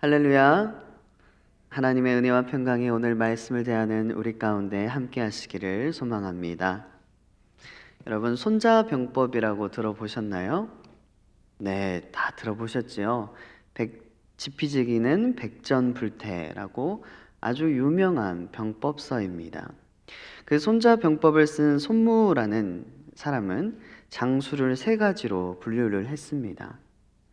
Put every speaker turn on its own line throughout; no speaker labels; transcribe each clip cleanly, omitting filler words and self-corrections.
할렐루야. 하나님의 은혜와 평강이 오늘 말씀을 대하는 우리 가운데 함께 하시기를 소망합니다. 여러분, 손자병법이라고 들어보셨나요? 네, 다 들어보셨지요. 지피지기는 백전불태라고 아주 유명한 병법서입니다. 그 손자병법을 쓴 손무라는 사람은 장수를 세 가지로 분류를 했습니다.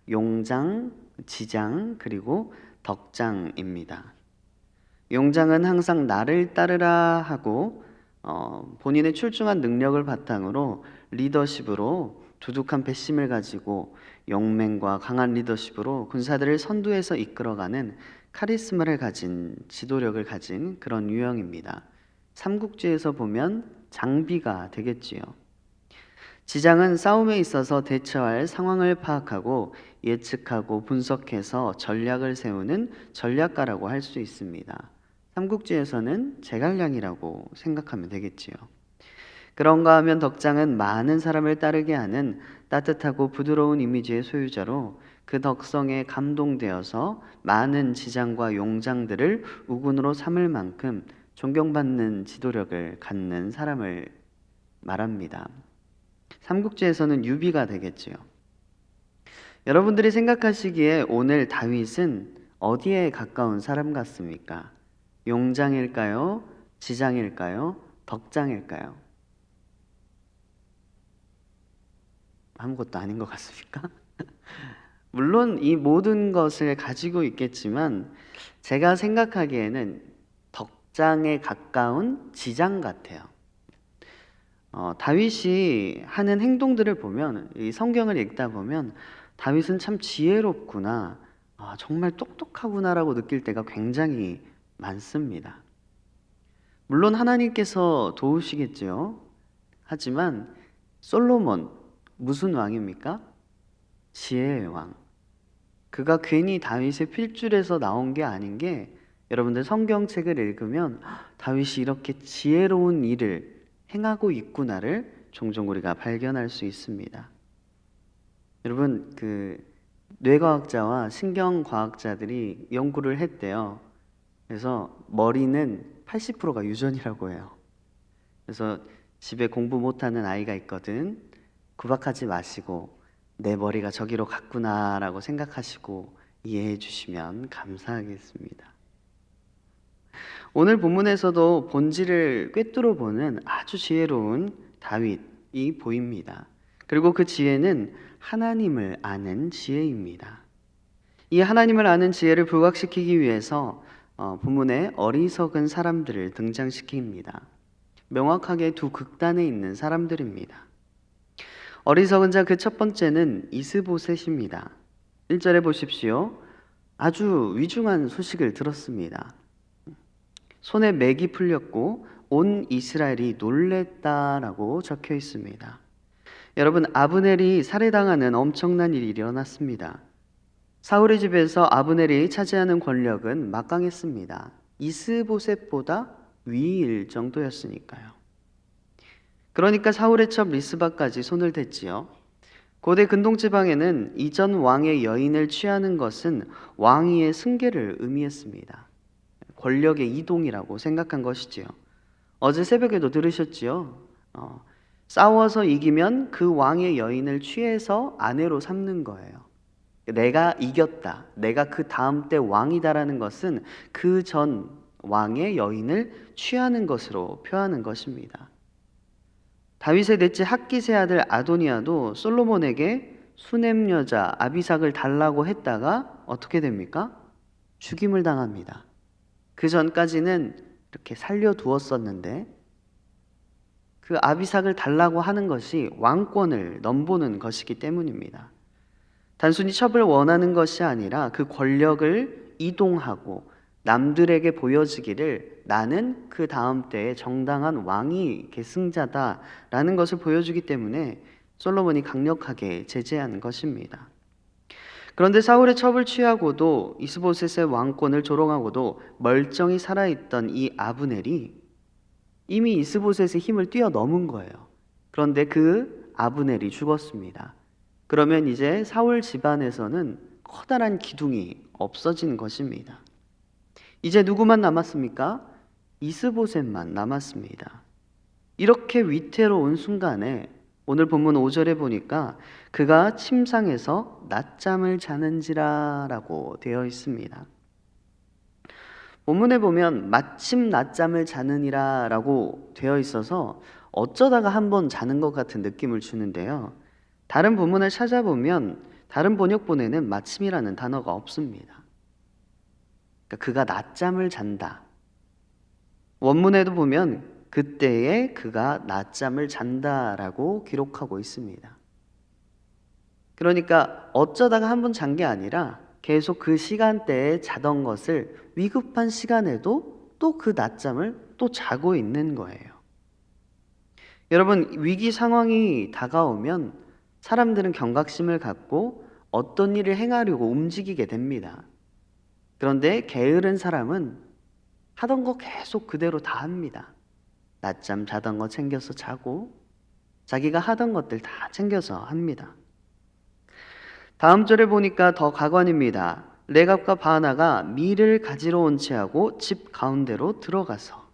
용장, 지장, 그리고 덕장입니다. 용장은 항상 나를 따르라 하고 본인의 출중한 능력을 바탕으로 리더십으로 두둑한 배심을 가지고 용맹과 강한 리더십으로 군사들을 선두에서 이끌어가는 카리스마를 가진 지도력을 가진 그런 유형입니다. 삼국지에서 보면 장비가 되겠지요. 지장은 싸움에 있어서 대처할 상황을 파악하고 예측하고 분석해서 전략을 세우는 전략가라고 할 수 있습니다. 삼국지에서는 제갈량이라고 생각하면 되겠지요. 그런가 하면 덕장은 많은 사람을 따르게 하는 따뜻하고 부드러운 이미지의 소유자로 그 덕성에 감동되어서 많은 지장과 용장들을 우군으로 삼을 만큼 존경받는 지도력을 갖는 사람을 말합니다. 삼국지에서는 유비가 되겠지요. 여러분들이 생각하시기에 오늘 다윗은 어디에 가까운 사람 같습니까? 용장일까요? 지장일까요? 덕장일까요? 아무것도 아닌 것 같습니까? 물론 이 모든 것을 가지고 있겠지만 제가 생각하기에는 덕장에 가까운 지장 같아요. 다윗이 하는 행동들을 보면, 이 성경을 읽다 보면 다윗은 참 지혜롭구나, 정말 똑똑하구나라고 느낄 때가 굉장히 많습니다. 물론 하나님께서 도우시겠지요. 하지만 솔로몬 무슨 왕입니까? 지혜의 왕. 그가 괜히 다윗의 필줄에서 나온 게 아닌 게, 여러분들 성경책을 읽으면 다윗이 이렇게 지혜로운 일을 행하고 있구나를 종종 우리가 발견할 수 있습니다. 여러분, 뇌과학자와 신경과학자들이 연구를 했대요. 그래서 머리는 80%가 유전이라고 해요. 그래서 집에 공부 못하는 아이가 있거든. 구박하지 마시고 내 머리가 저기로 갔구나라고 생각하시고 이해해 주시면 감사하겠습니다. 오늘 본문에서도 본질을 꿰뚫어 보는 아주 지혜로운 다윗이 보입니다. 그리고 그 지혜는 하나님을 아는 지혜입니다. 이 하나님을 아는 지혜를 부각시키기 위해서 본문에 어리석은 사람들을 등장시킵니다. 명확하게 두 극단에 있는 사람들입니다. 어리석은 자 그 첫 번째는 이스보셋입니다. 1절에 보십시오. 아주 위중한 소식을 들었습니다. 손에 맥이 풀렸고 온 이스라엘이 놀랬다라고 적혀 있습니다. 여러분, 아브넬이 살해당하는 엄청난 일이 일어났습니다. 사울의 집에서 아브넬이 차지하는 권력은 막강했습니다. 이스보셋보다 위일 정도였으니까요. 그러니까 사울의 첩 리스바까지 손을 댔지요. 고대 근동지방에는 이전 왕의 여인을 취하는 것은 왕위의 승계를 의미했습니다. 권력의 이동이라고 생각한 것이지요. 어제 새벽에도 들으셨지요? 싸워서 이기면 그 왕의 여인을 취해서 아내로 삼는 거예요. 내가 이겼다, 내가 그 다음 때 왕이다라는 것은 그 전 왕의 여인을 취하는 것으로 표하는 것입니다. 다윗의 넷째 핫깃의 아들 아도니아도 솔로몬에게 수냄 여자 아비삭을 달라고 했다가 어떻게 됩니까? 죽임을 당합니다. 그 전까지는 이렇게 살려두었었는데 그 아비삭을 달라고 하는 것이 왕권을 넘보는 것이기 때문입니다. 단순히 첩을 원하는 것이 아니라 그 권력을 이동하고 남들에게 보여지기를 나는 그 다음 때의 정당한 왕이 계승자다라는 것을 보여주기 때문에 솔로몬이 강력하게 제재한 것입니다. 그런데 사울의 첩을 취하고도 이스보셋의 왕권을 조롱하고도 멀쩡히 살아있던 이 아브넬이 이미 이스보셋의 힘을 뛰어넘은 거예요. 그런데 그 아브넬이 죽었습니다. 그러면 이제 사울 집안에서는 커다란 기둥이 없어진 것입니다. 이제 누구만 남았습니까? 이스보셋만 남았습니다. 이렇게 위태로운 순간에 오늘 본문 5절에 보니까 그가 침상에서 낮잠을 자는지라라고 되어 있습니다. 본문에 보면 마침 낮잠을 자느니라라고 되어 있어서 어쩌다가 한번 자는 것 같은 느낌을 주는데요. 다른 본문을 찾아보면 다른 번역본에는 마침이라는 단어가 없습니다. 그러니까 그가 낮잠을 잔다. 원문에도 보면 그때에 그가 낮잠을 잔다라고 기록하고 있습니다. 그러니까 어쩌다가 한번 잔 게 아니라 계속 그 시간대에 자던 것을 위급한 시간에도 또 그 낮잠을 또 자고 있는 거예요. 여러분, 위기 상황이 다가오면 사람들은 경각심을 갖고 어떤 일을 행하려고 움직이게 됩니다. 그런데 게으른 사람은 하던 거 계속 그대로 다 합니다. 낮잠 자던 거 챙겨서 자고 자기가 하던 것들 다 챙겨서 합니다. 다음 절에 보니까 더 가관입니다. 레갑과 바하나가 밀을 가지러 온 채하고 집 가운데로 들어가서,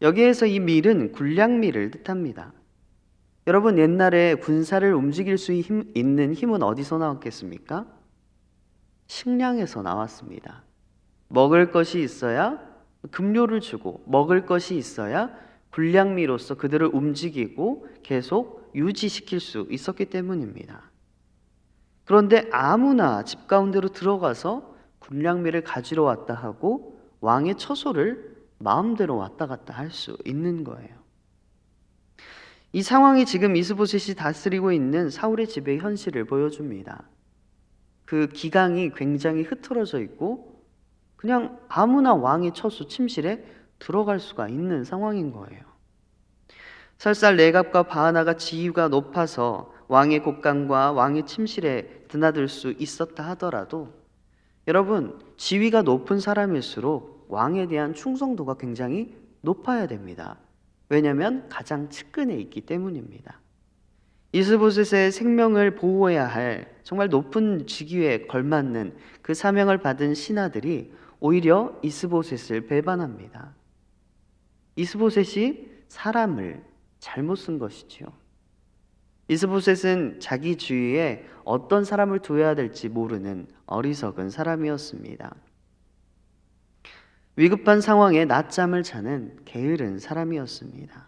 여기에서 이 밀은 군량밀을 뜻합니다. 여러분, 옛날에 군사를 움직일 수 있는 힘은 어디서 나왔겠습니까? 식량에서 나왔습니다. 먹을 것이 있어야 급료를 주고 먹을 것이 있어야 군량미로서 그들을 움직이고 계속 유지시킬 수 있었기 때문입니다. 그런데 아무나 집 가운데로 들어가서 군량미를 가지러 왔다 하고 왕의 처소를 마음대로 왔다 갔다 할 수 있는 거예요. 이 상황이 지금 이스보셋이 다스리고 있는 사울의 집의 현실을 보여줍니다. 그 기강이 굉장히 흐트러져 있고 그냥 아무나 왕의 처소 침실에 들어갈 수가 있는 상황인 거예요. 설사 레갑과 바하나가 지위가 높아서 왕의 곳간과 왕의 침실에 드나들 수 있었다 하더라도 여러분, 지위가 높은 사람일수록 왕에 대한 충성도가 굉장히 높아야 됩니다. 왜냐하면 가장 측근에 있기 때문입니다. 이스보셋의 생명을 보호해야 할 정말 높은 직위에 걸맞는 그 사명을 받은 신하들이 오히려 이스보셋을 배반합니다. 이스보셋이 사람을 잘못 쓴 것이지요. 이스보셋은 자기 주위에 어떤 사람을 둬야 될지 모르는 어리석은 사람이었습니다. 위급한 상황에 낮잠을 자는 게으른 사람이었습니다.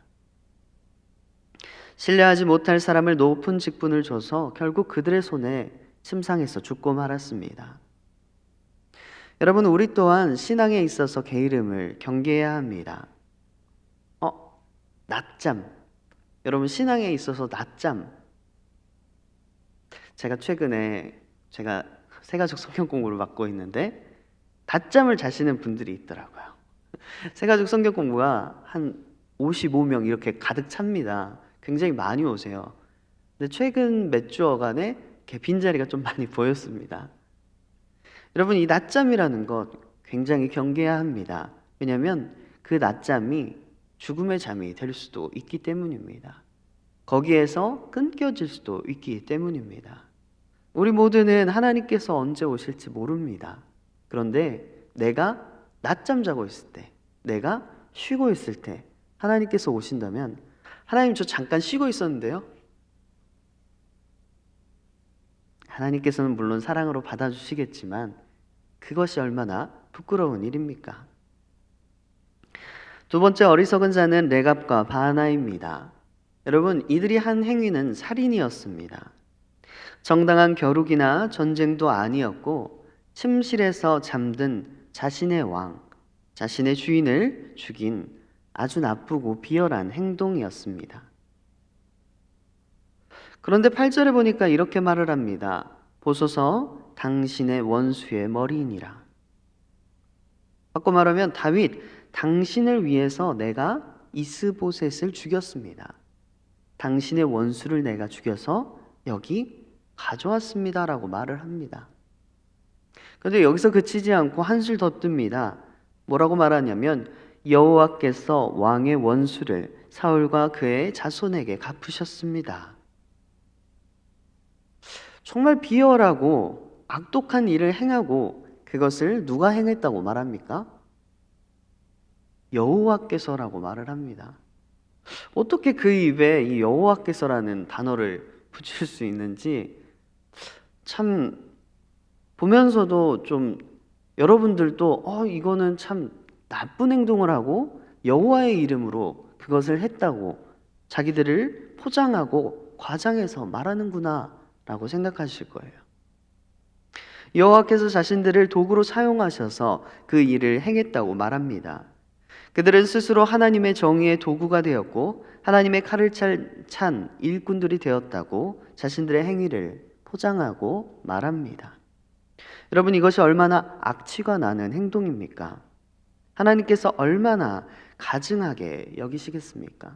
신뢰하지 못할 사람을 높은 직분을 줘서 결국 그들의 손에 침상에서 죽고 말았습니다. 여러분, 우리 또한 신앙에 있어서 게으름을 경계해야 합니다. 낮잠. 여러분, 신앙에 있어서 낮잠. 제가 최근에 새가족 성경 공부를 맡고 있는데 낮잠을 자시는 분들이 있더라고요. 새가족 성경 공부가 한 55명 이렇게 가득 찹니다. 굉장히 많이 오세요. 근데 최근 몇 주어간에 이렇게 빈자리가 좀 많이 보였습니다. 여러분, 이 낮잠이라는 것 굉장히 경계해야 합니다. 왜냐하면 그 낮잠이 죽음의 잠이 될 수도 있기 때문입니다. 거기에서 끊겨질 수도 있기 때문입니다. 우리 모두는 하나님께서 언제 오실지 모릅니다. 그런데 내가 낮잠 자고 있을 때, 내가 쉬고 있을 때 하나님께서 오신다면, 하나님 저 잠깐 쉬고 있었는데요, 하나님께서는 물론 사랑으로 받아주시겠지만 그것이 얼마나 부끄러운 일입니까? 두 번째 어리석은 자는 레갑과 바하나입니다. 여러분, 이들이 한 행위는 살인이었습니다. 정당한 겨루기나 전쟁도 아니었고 침실에서 잠든 자신의 왕, 자신의 주인을 죽인 아주 나쁘고 비열한 행동이었습니다. 그런데 8절에 보니까 이렇게 말을 합니다. 보소서 당신의 원수의 머리이니라. 바꿔 말하면 다윗, 당신을 위해서 내가 이스보셋을 죽였습니다. 당신의 원수를 내가 죽여서 여기 가져왔습니다 라고 말을 합니다. 그런데 여기서 그치지 않고 한술 더 뜹니다. 뭐라고 말하냐면 여호와께서 왕의 원수를 사울과 그의 자손에게 갚으셨습니다. 정말 비열하고 악독한 일을 행하고 그것을 누가 행했다고 말합니까? 여호와께서라고 말을 합니다. 어떻게 그 입에 이 여호와께서라는 단어를 붙일 수 있는지 참 보면서도 좀 여러분들도 이거는 참 나쁜 행동을 하고 여호와의 이름으로 그것을 했다고 자기들을 포장하고 과장해서 말하는구나 라고 생각하실 거예요. 여호와께서 자신들을 도구로 사용하셔서 그 일을 행했다고 말합니다. 그들은 스스로 하나님의 정의의 도구가 되었고 하나님의 칼을 찬 일꾼들이 되었다고 자신들의 행위를 포장하고 말합니다. 여러분, 이것이 얼마나 악취가 나는 행동입니까? 하나님께서 얼마나 가증하게 여기시겠습니까?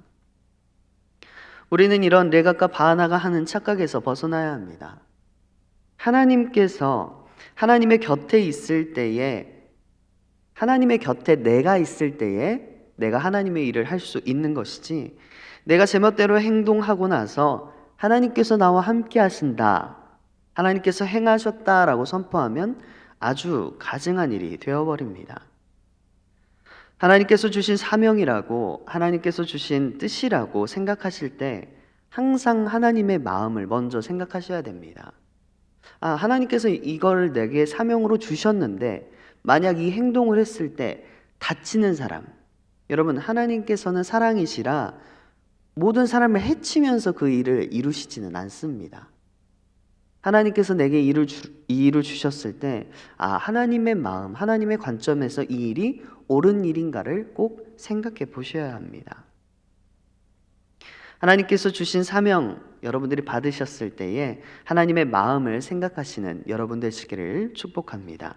우리는 이런 레갑과 바하나가 하는 착각에서 벗어나야 합니다. 하나님께서 하나님의 곁에 있을 때에, 하나님의 곁에 내가 있을 때에 내가 하나님의 일을 할 수 있는 것이지, 내가 제멋대로 행동하고 나서 하나님께서 나와 함께 하신다, 하나님께서 행하셨다라고 선포하면 아주 가증한 일이 되어버립니다. 하나님께서 주신 사명이라고, 하나님께서 주신 뜻이라고 생각하실 때 항상 하나님의 마음을 먼저 생각하셔야 됩니다. 하나님께서 이걸 내게 사명으로 주셨는데 만약 이 행동을 했을 때 다치는 사람, 여러분, 하나님께서는 사랑이시라 모든 사람을 해치면서 그 일을 이루시지는 않습니다. 하나님께서 내게 이 일을 주셨을 때 하나님의 마음, 하나님의 관점에서 이 일이 옳은 일인가를 꼭 생각해 보셔야 합니다. 하나님께서 주신 사명 여러분들이 받으셨을 때에 하나님의 마음을 생각하시는 여러분 되시기를 축복합니다.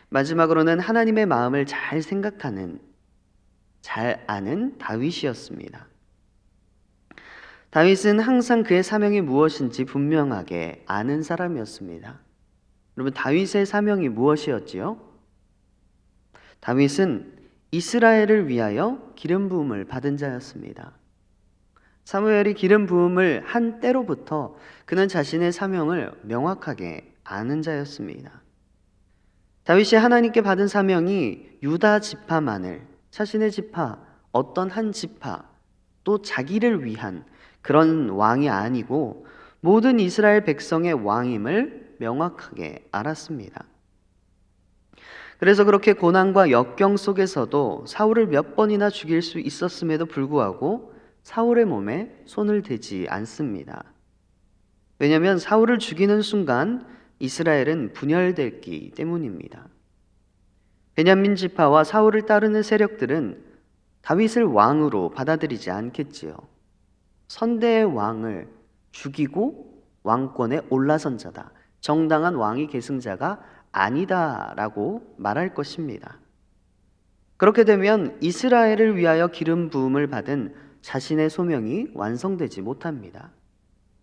마지막으로는 하나님의 마음을 잘 생각하는, 잘 아는 다윗이었습니다. 다윗은 항상 그의 사명이 무엇인지 분명하게 아는 사람이었습니다. 여러분, 다윗의 사명이 무엇이었지요? 다윗은 이스라엘을 위하여 기름 부음을 받은 자였습니다. 사무엘이 기름 부음을 한 때로부터 그는 자신의 사명을 명확하게 아는 자였습니다. 다윗이 하나님께 받은 사명이 유다 지파만을, 자신의 지파, 어떤 한 지파, 또 자기를 위한 그런 왕이 아니고 모든 이스라엘 백성의 왕임을 명확하게 알았습니다. 그래서 그렇게 고난과 역경 속에서도 사울을 몇 번이나 죽일 수 있었음에도 불구하고 사울의 몸에 손을 대지 않습니다. 왜냐하면 사울을 죽이는 순간 이스라엘은 분열됐기 때문입니다. 베냐민 지파와 사울을 따르는 세력들은 다윗을 왕으로 받아들이지 않겠지요. 선대의 왕을 죽이고 왕권에 올라선 자다, 정당한 왕위 계승자가 아니다라고 말할 것입니다. 그렇게 되면 이스라엘을 위하여 기름 부음을 받은 자신의 소명이 완성되지 못합니다.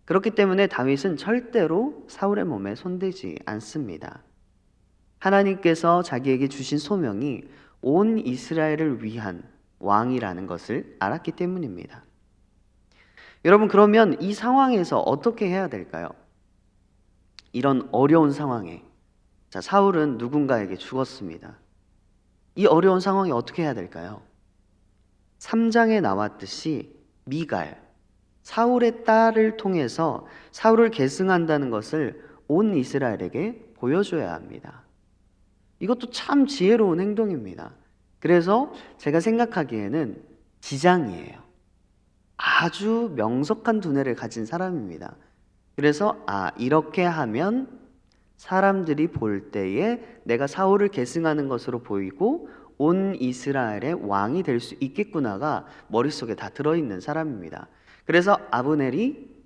그렇기 때문에 다윗은 절대로 사울의 몸에 손대지 않습니다. 하나님께서 자기에게 주신 소명이 온 이스라엘을 위한 왕이라는 것을 알았기 때문입니다. 여러분, 그러면 이 상황에서 어떻게 해야 될까요? 이런 어려운 상황에, 사울은 누군가에게 죽었습니다. 이 어려운 상황에 어떻게 해야 될까요? 3장에 나왔듯이 미갈, 사울의 딸을 통해서 사울을 계승한다는 것을 온 이스라엘에게 보여줘야 합니다. 이것도 참 지혜로운 행동입니다. 그래서 제가 생각하기에는 지장이에요. 아주 명석한 두뇌를 가진 사람입니다. 그래서 이렇게 하면 사람들이 볼 때에 내가 사울을 계승하는 것으로 보이고 온 이스라엘의 왕이 될 수 있겠구나가 머릿속에 다 들어있는 사람입니다. 그래서 아브넬이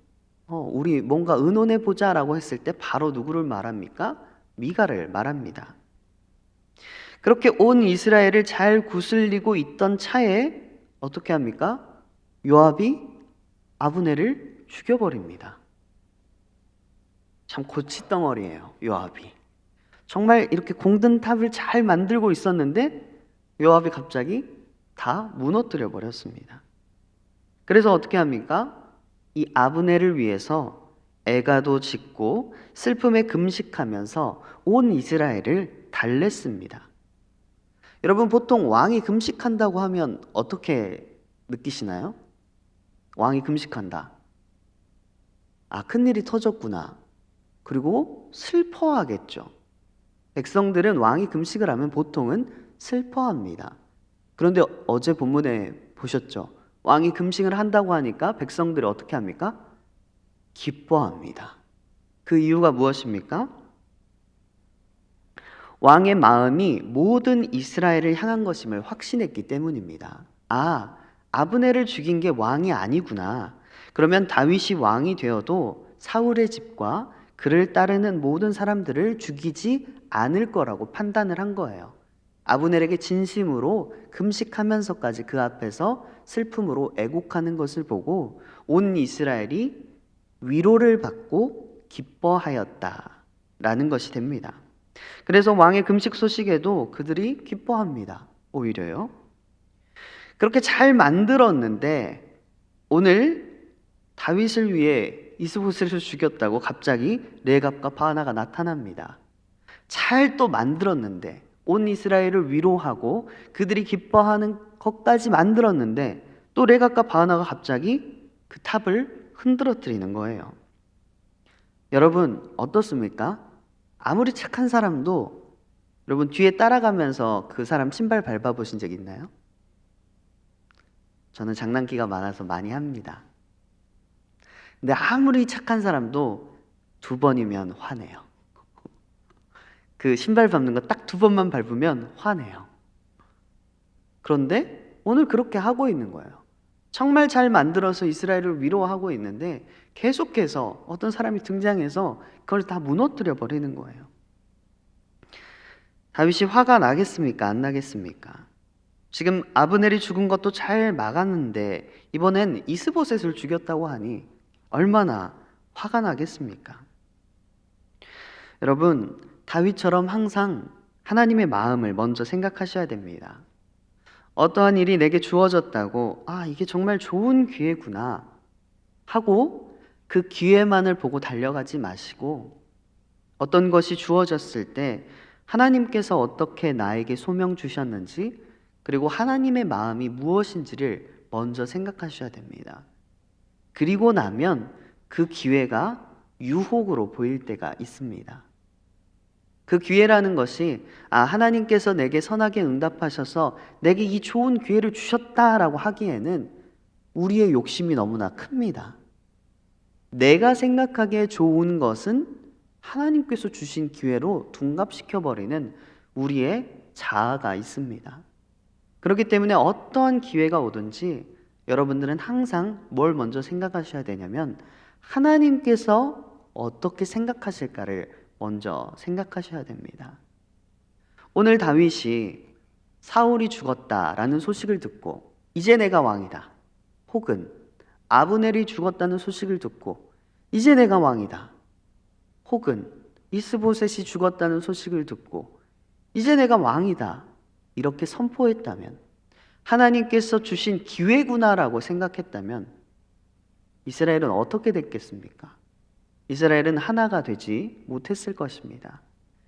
우리 뭔가 의논해 보자라고 했을 때 바로 누구를 말합니까? 미갈을 말합니다. 그렇게 온 이스라엘을 잘 구슬리고 있던 차에 어떻게 합니까? 요압이 아브넬을 죽여버립니다. 참 고치덩어리예요, 요압이. 정말 이렇게 공든 탑을 잘 만들고 있었는데 요압이 갑자기 다 무너뜨려 버렸습니다. 그래서 어떻게 합니까? 이 아브넬을 위해서 애가도 짓고 슬픔에 금식하면서 온 이스라엘을 달랬습니다. 여러분, 보통 왕이 금식한다고 하면 어떻게 느끼시나요? 왕이 금식한다. 아, 큰일이 터졌구나. 그리고 슬퍼하겠죠. 백성들은 왕이 금식을 하면 보통은 슬퍼합니다. 그런데 어제 본문에 보셨죠? 왕이 금식을 한다고 하니까 백성들이 어떻게 합니까? 기뻐합니다. 그 이유가 무엇입니까? 왕의 마음이 모든 이스라엘을 향한 것임을 확신했기 때문입니다. 아, 아브넬을 죽인 게 왕이 아니구나. 그러면 다윗이 왕이 되어도 사울의 집과 그를 따르는 모든 사람들을 죽이지 않을 거라고 판단을 한 거예요. 아브넬에게 진심으로 금식하면서까지 그 앞에서 슬픔으로 애곡하는 것을 보고 온 이스라엘이 위로를 받고 기뻐하였다라는 것이 됩니다. 그래서 왕의 금식 소식에도 그들이 기뻐합니다. 오히려요. 그렇게 잘 만들었는데 오늘 다윗을 위해 이스보셋을 죽였다고 갑자기 레갑과 바하나가 나타납니다. 잘 또 만들었는데 온 이스라엘을 위로하고 그들이 기뻐하는 것까지 만들었는데 또 레갑과 바하나가 갑자기 그 탑을 흔들어뜨리는 거예요. 여러분 어떻습니까? 아무리 착한 사람도 여러분 뒤에 따라가면서 그 사람 신발 밟아보신 적 있나요? 저는 장난기가 많아서 많이 합니다. 근데 아무리 착한 사람도 2번이면 화내요. 그 신발 밟는 거 딱 2번만 밟으면 화내요. 그런데 오늘 그렇게 하고 있는 거예요. 정말 잘 만들어서 이스라엘을 위로하고 있는데 계속해서 어떤 사람이 등장해서 그걸 다 무너뜨려 버리는 거예요. 다윗이 화가 나겠습니까? 안 나겠습니까? 지금 아브넬이 죽은 것도 잘 막았는데 이번엔 이스보셋을 죽였다고 하니 얼마나 화가 나겠습니까? 여러분, 다윗처럼 항상 하나님의 마음을 먼저 생각하셔야 됩니다. 어떠한 일이 내게 주어졌다고 아, 이게 정말 좋은 기회구나 하고 그 기회만을 보고 달려가지 마시고 어떤 것이 주어졌을 때 하나님께서 어떻게 나에게 소명 주셨는지 그리고 하나님의 마음이 무엇인지를 먼저 생각하셔야 됩니다. 그리고 나면 그 기회가 유혹으로 보일 때가 있습니다. 그 기회라는 것이 아, 하나님께서 내게 선하게 응답하셔서 내게 이 좋은 기회를 주셨다라고 하기에는 우리의 욕심이 너무나 큽니다. 내가 생각하기에 좋은 것은 하나님께서 주신 기회로 둔갑시켜버리는 우리의 자아가 있습니다. 그렇기 때문에 어떠한 기회가 오든지 여러분들은 항상 뭘 먼저 생각하셔야 되냐면 하나님께서 어떻게 생각하실까를 먼저 생각하셔야 됩니다. 오늘 다윗이 사울이 죽었다라는 소식을 듣고 이제 내가 왕이다. 혹은 아브넬이 죽었다는 소식을 듣고 이제 내가 왕이다. 혹은 이스보셋이 죽었다는 소식을 듣고 이제 내가 왕이다. 이렇게 선포했다면 하나님께서 주신 기회구나라고 생각했다면 이스라엘은 어떻게 됐겠습니까? 이스라엘은 하나가 되지 못했을 것입니다.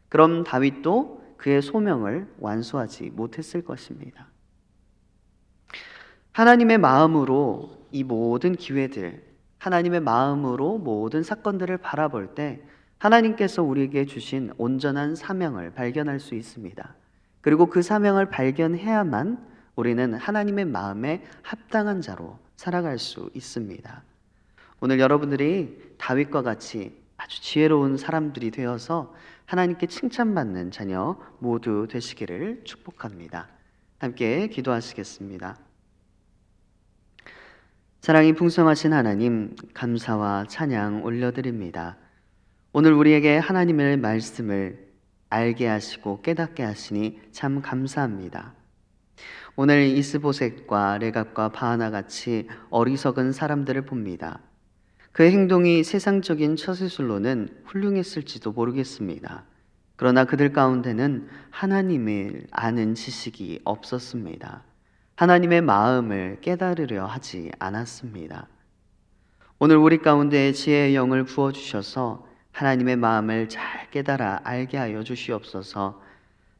그럼 다윗도 그의 소명을 완수하지 못했을 것입니다. 하나님의 마음으로 이 모든 기회들, 하나님의 마음으로 모든 사건들을 바라볼 때 하나님께서 우리에게 주신 온전한 사명을 발견할 수 있습니다. 그리고 그 사명을 발견해야만 우리는 하나님의 마음에 합당한 자로 살아갈 수 있습니다. 오늘 여러분들이 다윗과 같이 아주 지혜로운 사람들이 되어서 하나님께 칭찬받는 자녀 모두 되시기를 축복합니다. 함께 기도하시겠습니다. 사랑이 풍성하신 하나님, 감사와 찬양 올려드립니다. 오늘 우리에게 하나님의 말씀을 알게 하시고 깨닫게 하시니 참 감사합니다. 오늘 이스보셋과 레갑과 바하나 같이 어리석은 사람들을 봅니다. 그의 행동이 세상적인 처세술로는 훌륭했을지도 모르겠습니다. 그러나 그들 가운데는 하나님을 아는 지식이 없었습니다. 하나님의 마음을 깨달으려 하지 않았습니다. 오늘 우리 가운데 지혜의 영을 부어주셔서 하나님의 마음을 잘 깨달아 알게 하여 주시옵소서.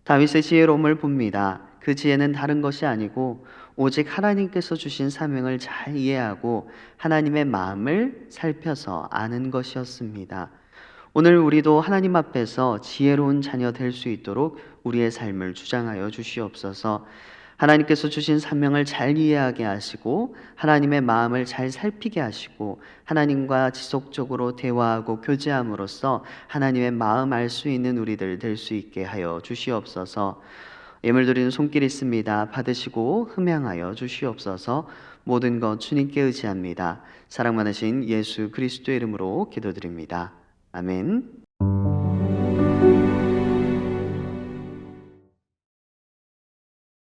다윗의 지혜로움을 봅니다. 그 지혜는 다른 것이 아니고 오직 하나님께서 주신 사명을 잘 이해하고 하나님의 마음을 살펴서 아는 것이었습니다. 오늘 우리도 하나님 앞에서 지혜로운 자녀 될 수 있도록 우리의 삶을 주장하여 주시옵소서. 하나님께서 주신 사명을 잘 이해하게 하시고 하나님의 마음을 잘 살피게 하시고 하나님과 지속적으로 대화하고 교제함으로써 하나님의 마음 알 수 있는 우리들 될 수 있게 하여 주시옵소서. 예물 드리는 손길 있습니다. 받으시고 흠양하여 주시옵소서. 모든 것 주님께 의지합니다. 사랑 많으신 예수 그리스도의 이름으로 기도드립니다. 아멘.